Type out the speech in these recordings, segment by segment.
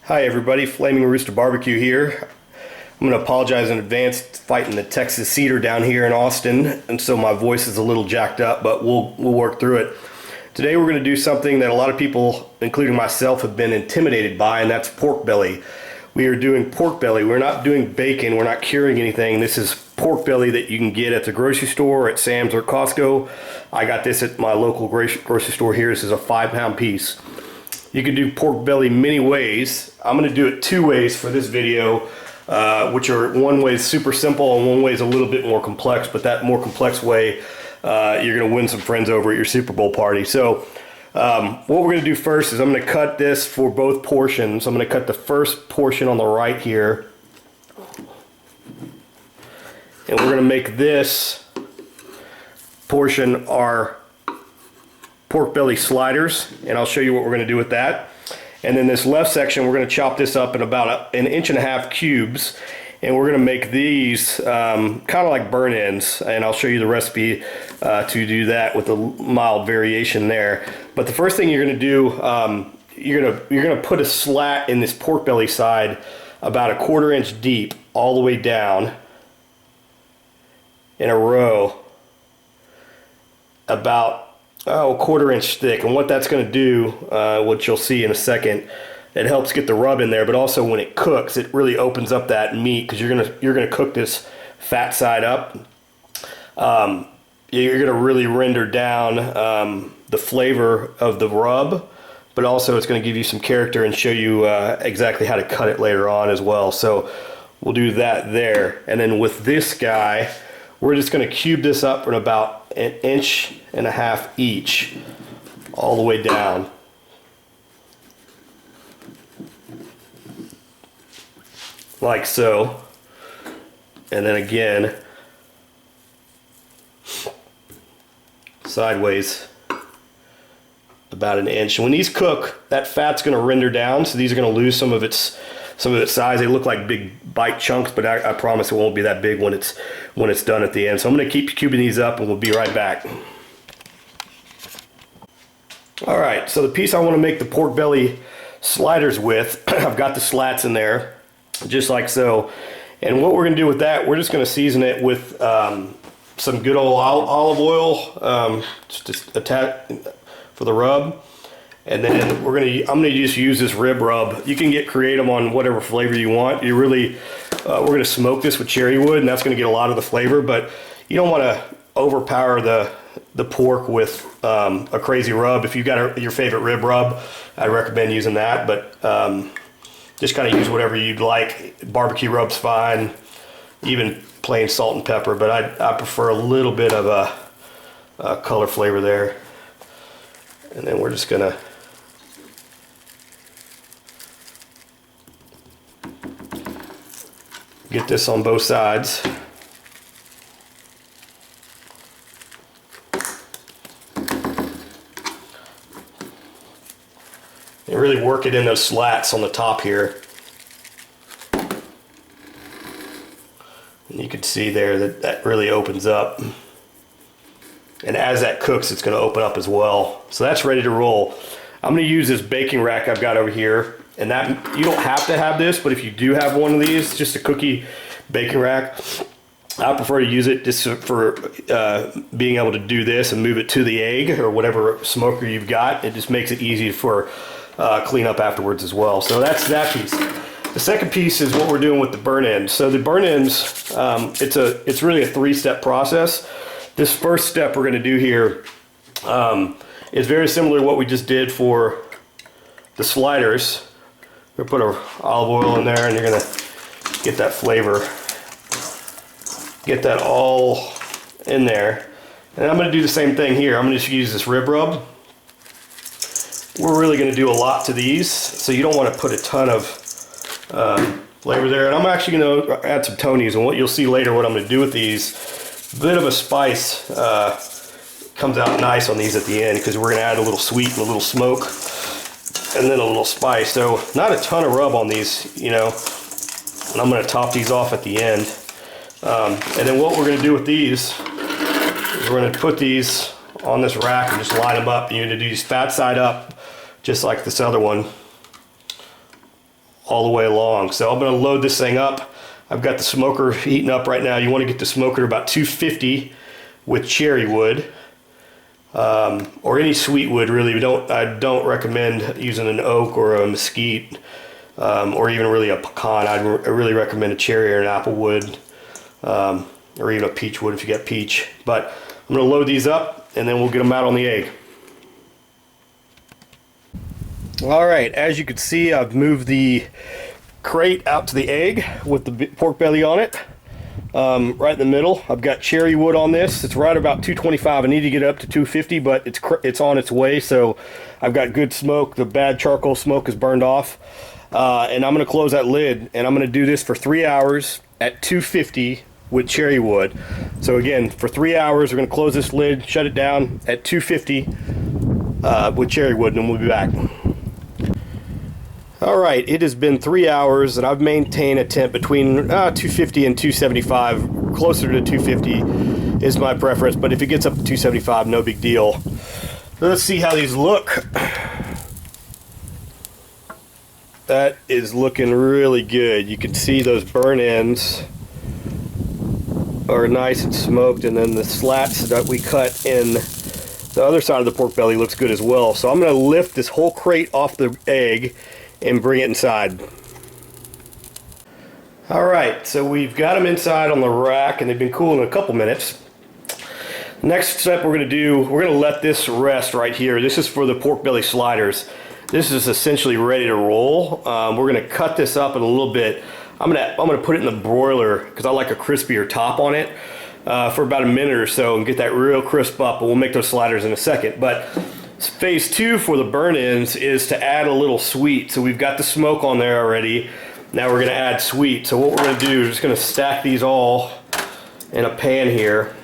Hi everybody, Flaming Rooster Barbecue here. I'm going to apologize in advance, fighting the Texas cedar down here in Austin, and so my voice is a little jacked up, but we'll work through it. Today we're going to do something that a lot of people, including myself, have been intimidated by, and that's pork belly. We are doing pork belly. We're not doing bacon. We're not curing anything. This is pork belly that you can get at the grocery store, at Sam's or Costco. I got this at my local grocery store here. This is a 5-pound piece. You can do pork belly many ways. I'm going to do it 2 ways for this video, which are one way is super simple and one way is a little bit more complex, but that more complex way, you're going to win some friends over at your Super Bowl party. So what we're going to do first is I'm going to cut this for both portions. I'm going to cut the first portion on the right here, and we're going to make this portion our pork belly sliders, and I'll show you what we're going to do with that. And then this left section, we're going to chop this up in about 1.5 inch cubes, and we're going to make these kind of like burn ends, and I'll show you the recipe to do that with a mild variation there. But the first thing you're going to do, you're going to put a slat in this pork belly side about 1/4 inch deep all the way down in a row, about 1/4 inch thick. And what that's going to do, what you'll see in a second, it helps get the rub in there, but also when it cooks, it really opens up that meat, because you're gonna cook this fat side up. You're gonna really render down the flavor of the rub, but also it's going to give you some character and show you exactly how to cut it later on as well. So we'll do that there. And then with this guy, we're just going to cube this up in about 1.5 inches each, all the way down. Like so. And then again, sideways about 1 inch. When these cook, that fat's going to render down, so these are going to lose some of its size. They look like big bite chunks, but I promise it won't be that big when it's done at the end. So I'm going to keep cubing these up, and we'll be right back. All right, so the piece I want to make the pork belly sliders with, I've got the slats in there, just like so. And what we're going to do with that, we're just going to season it with some good old olive oil, just attack for the rub. And then I'm gonna just use this rib rub. You can get creative on whatever flavor you want. We're gonna smoke this with cherry wood, and that's gonna get a lot of the flavor, but you don't want to overpower the pork with a crazy rub. If you've got your favorite rib rub, I'd recommend using that, but just kind of use whatever you'd like. Barbecue rub's fine, even plain salt and pepper, but I prefer a little bit of a color flavor there. And then we're just gonna get this on both sides. And really work it in those slats on the top here. And you can see there that really opens up. And as that cooks, it's going to open up as well. So that's ready to roll. I'm going to use this baking rack I've got over here. And that, you don't have to have this, but if you do have one of these, just a cookie baking rack, I prefer to use it just for being able to do this and move it to the egg or whatever smoker you've got. It just makes it easy for cleanup afterwards as well. So that's that piece. The second piece is what we're doing with the burn ends. So the burn ends, it's really a 3-step process. This first step we're going to do here is very similar to what we just did for the sliders. We're going to put our olive oil in there, and you're going to get that flavor. Get that all in there. And I'm going to do the same thing here. I'm going to just use this rib rub. We're really going to do a lot to these, so you don't want to put a ton of flavor there. And I'm actually going to add some Tonys, and what you'll see later what I'm going to do with these, a bit of a spice comes out nice on these at the end, because we're going to add a little sweet and a little smoke, and then a little spice. So not a ton of rub on these, you know, and I'm going to top these off at the end. And then what we're going to do with these is we're going to put these on this rack and just line them up. You're going to do these fat side up, just like this other one. all the way along. So I'm going to load this thing up. I've got the smoker heating up right now. You want to get the smoker to about 250 with cherry wood, or any sweet wood really. I don't recommend using an oak or a mesquite, or even really a pecan. I really recommend a cherry or an apple wood, or even a peach wood if you got peach. But I'm going to load these up and then we'll get them out on the egg. All right, as you can see, I've moved the crate out to the egg with the pork belly on it, right in the middle. I've got cherry wood on this. It's right about 225. I need to get it up to 250, but it's on its way. So I've got good smoke. The bad charcoal smoke is burned off, and I'm going to close that lid, and I'm going to do this for 3 hours at 250 with cherry wood. So again, for 3 hours, we're going to close this lid, shut it down at 250 with cherry wood, and then we'll be back. Alright, it has been 3 hours and I've maintained a temp between 250 and 275. Closer to 250 is my preference, but if it gets up to 275, no big deal. So let's see how these look. That is looking really good. You can see those burn ends are nice and smoked, and then the slats that we cut in the other side of the pork belly looks good as well. So I'm going to lift this whole crate off the egg and bring it inside. Alright, so we've got them inside on the rack and they've been cooling a couple minutes. Next step we're going to do, we're going to let this rest right here. This is for the pork belly sliders. This is essentially ready to roll. We're going to cut this up in a little bit. I'm going to put it in the broiler because I like a crispier top on it, for about a minute or so and get that real crisp up, and we'll make those sliders in a second. But phase 2 for the burn ends is to add a little sweet. So we've got the smoke on there already. Now we're going to add sweet. So what we're going to do is just going to stack these all in a pan here.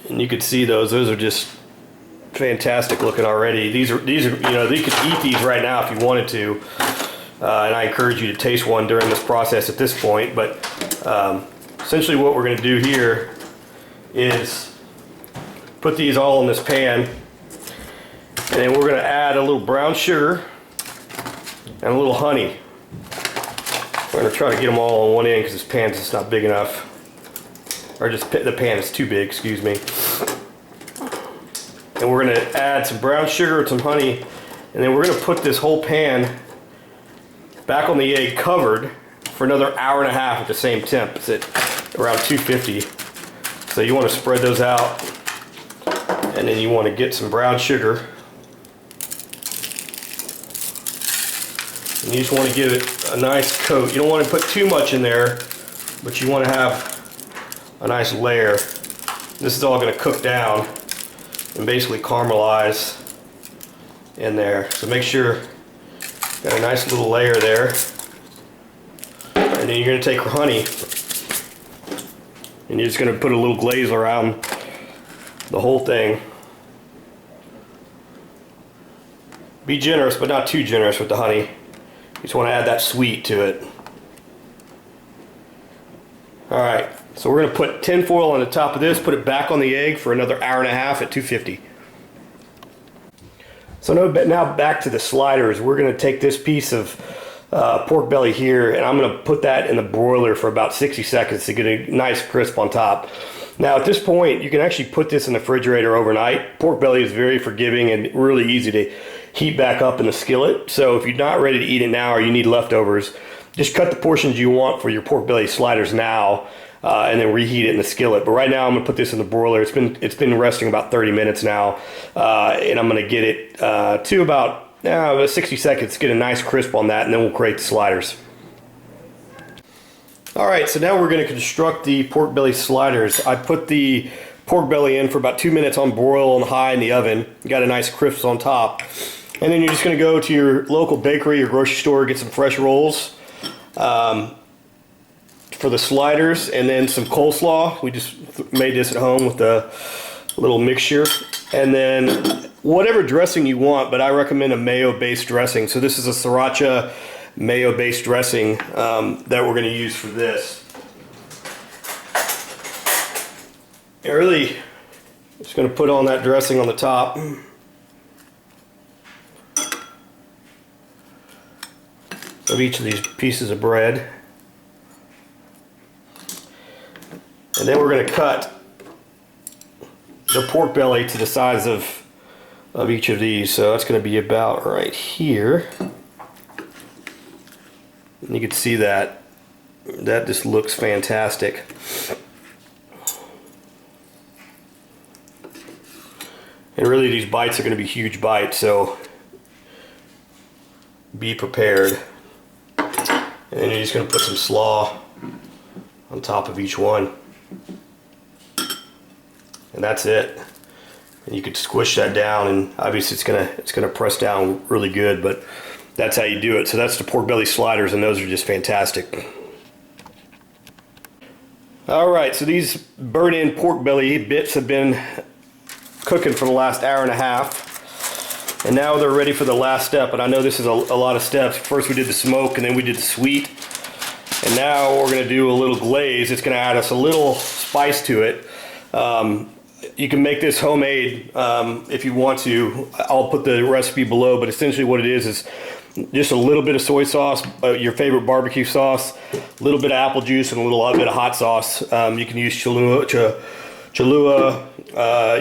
And you can see those are just fantastic looking already. These are you know, you could eat these right now if you wanted to. And I encourage you to taste one during this process at this point. But essentially what we're going to do here is put these all in this pan, and then we're going to add a little brown sugar and a little honey. We're going to try to get them all on one end because this pan's just not big enough, or just the pan is too big, excuse me. And we're going to add some brown sugar and some honey, and then we're going to put this whole pan back on the egg covered for another hour and a half at the same temp. It's at around 250. So you want to spread those out. And then you want to get some brown sugar. And you just want to give it a nice coat. You don't want to put too much in there, but you want to have a nice layer. This is all going to cook down and basically caramelize in there. So make sure you got a nice little layer there. And then you're going to take your honey and you're just going to put a little glaze around the whole thing. Be generous, but not too generous with the honey. You just want to add that sweet to it. Alright, so we're going to put tin foil on the top of this, put it back on the egg for another hour and a half at 250. So now back to the sliders. We're going to take this piece of pork belly here, and I'm going to put that in the broiler for about 60 seconds to get a nice crisp on top. Now at this point, you can actually put this in the refrigerator overnight. Pork belly is very forgiving and really easy to heat back up in the skillet. So if you're not ready to eat it now or you need leftovers, just cut the portions you want for your pork belly sliders now, and then reheat it in the skillet. But right now I'm going to put this in the broiler. It's been resting about 30 minutes now, and I'm going to get it to about 60 seconds, get a nice crisp on that, and then we'll create the sliders. Alright, so now we're going to construct the pork belly sliders. I put the pork belly in for about 2 minutes on broil on high in the oven. Got a nice crisp on top. And then you're just going to go to your local bakery or grocery store, get some fresh rolls for the sliders, and then some coleslaw. We just made this at home with a little mixture. And then whatever dressing you want, but I recommend a mayo-based dressing. So this is a sriracha mayo-based dressing that we're going to use for this. Really, just going to put on that dressing on the top. of each of these pieces of bread. And then we're going to cut the pork belly to the size of each of these. So that's going to be about right here. And you can see that just looks fantastic. And really these bites are going to be huge bites, so be prepared. And then you're just going to put some slaw on top of each one. And that's it. And you could squish that down, and obviously it's gonna press down really good, but that's how you do it. So that's the pork belly sliders, and those are just fantastic. All right, so these burnt-in pork belly bits have been cooking for the last hour and a half, and now they're ready for the last step. And I know this is a lot of steps. First we did the smoke, and then we did the sweet, and now we're gonna do a little glaze. It's gonna add us a little spice to it. You can make this homemade if you want to. I'll put the recipe below, but essentially what it is just a little bit of soy sauce, your favorite barbecue sauce, a little bit of apple juice, and a little bit of hot sauce. You can use Cholula,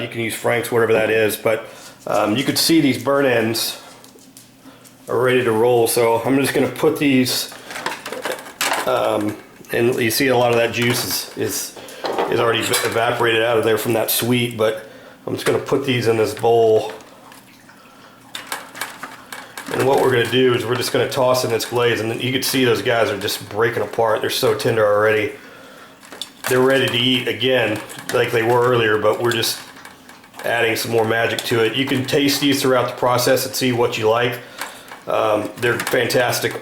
you can use Frank's, whatever that is, but you can see these burnt ends are ready to roll. So I'm just going to put these, and you see a lot of that juice is already evaporated out of there from that sweet, but I'm just going to put these in this bowl. And what we're going to do is we're just going to toss in this glaze, and then you can see those guys are just breaking apart. They're so tender already. They're ready to eat again like they were earlier, but we're just adding some more magic to it. You can taste these throughout the process and see what you like. They're fantastic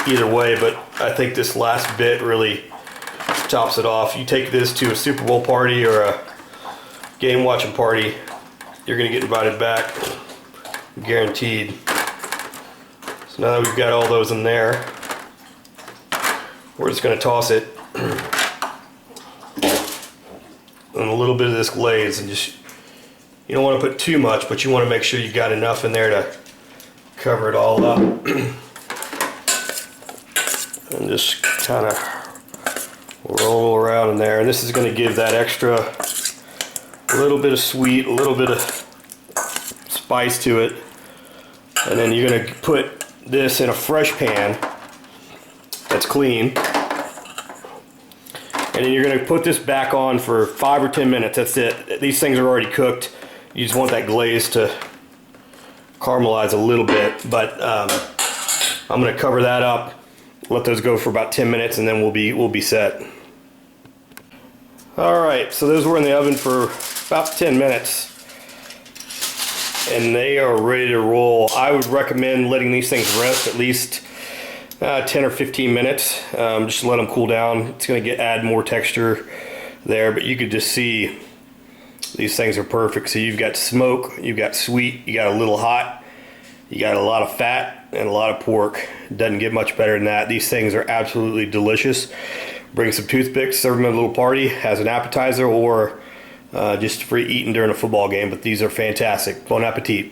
either way, but I think this last bit really tops it off. You take this to a Super Bowl party or a game watching party, you're going to get invited back, guaranteed. So now that we've got all those in there, we're just going to toss it and a little bit of this glaze, and just, you don't want to put too much, but you want to make sure you got enough in there to cover it all up. And just kind of roll around in there, and this is going to give that extra little bit of sweet, a little bit of spice to it. And then you're going to put this in a fresh pan that's clean, and then you're going to put this back on for 5 or 10 minutes. That's it. These things are already cooked. You just want that glaze to caramelize a little bit, but I'm going to cover that up, let those go for about 10 minutes, and then we'll be set. Alright, so those were in the oven for about 10 minutes, and they are ready to roll. I would recommend letting these things rest at least 10 or 15 minutes. Just let them cool down. It's going to add more texture there, but you could just see these things are perfect. So you've got smoke, you've got sweet, you got a little hot, you got a lot of fat and a lot of pork. Doesn't get much better than that. These things are absolutely delicious. Bring some toothpicks, serve them at a little party as an appetizer, or just for eating during a football game. But these are fantastic. Bon appetit.